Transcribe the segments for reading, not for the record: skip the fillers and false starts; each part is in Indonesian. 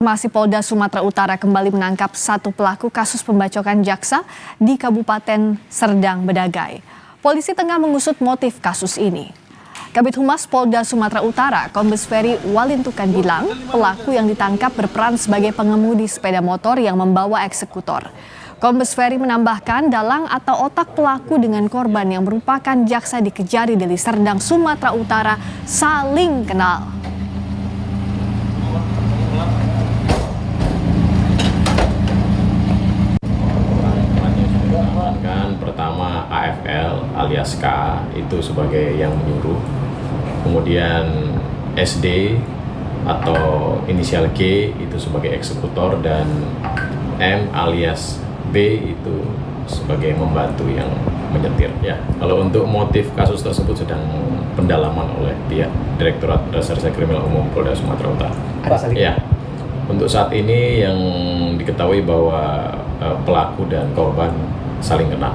Masih Polda Sumatera Utara kembali menangkap satu pelaku kasus pembacokan jaksa di Kabupaten Serdang Bedagai. Polisi tengah mengusut motif kasus ini. Kabid Humas Polda Sumatera Utara, Kombes Ferry Walintukan bilang, pelaku yang ditangkap berperan sebagai pengemudi sepeda motor yang membawa eksekutor. Kombes Ferry menambahkan dalang atau otak pelaku dengan korban yang merupakan jaksa di Kejari Deli Serdang, Sumatera Utara saling kenal. Pertama AFL alias K itu sebagai yang menyuruh, kemudian SD atau inisial G itu sebagai eksekutor, dan M alias B itu sebagai membantu yang menyetir. Ya, kalau untuk motif kasus tersebut sedang pendalaman oleh pihak Direktorat Reserse Kriminal Umum Polda Sumatera Utara. Ya, untuk saat ini yang diketahui bahwa pelaku dan korban saling kenal.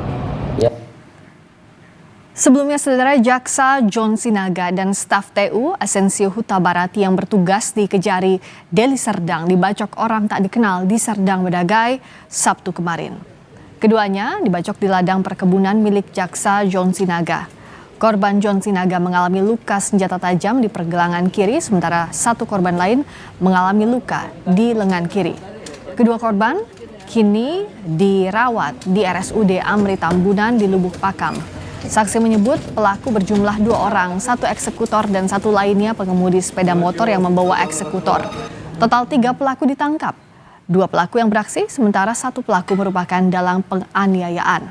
Sebelumnya, saudara, Jaksa John Sinaga dan staf TU Asensio Huta Barat yang bertugas di Kejari Deli Serdang dibacok orang tak dikenal di Serdang Bedagai Sabtu kemarin. Keduanya dibacok di ladang perkebunan milik Jaksa John Sinaga. Korban John Sinaga mengalami luka senjata tajam di pergelangan kiri, sementara satu korban lain mengalami luka di lengan kiri. Kedua korban kini dirawat di RSUD Amri Tambunan di Lubuk Pakam. Saksi menyebut pelaku berjumlah 2 orang, satu eksekutor dan satu lainnya pengemudi sepeda motor yang membawa eksekutor. Total 3 pelaku ditangkap. 2 pelaku yang beraksi, sementara 1 pelaku merupakan dalang penganiayaan.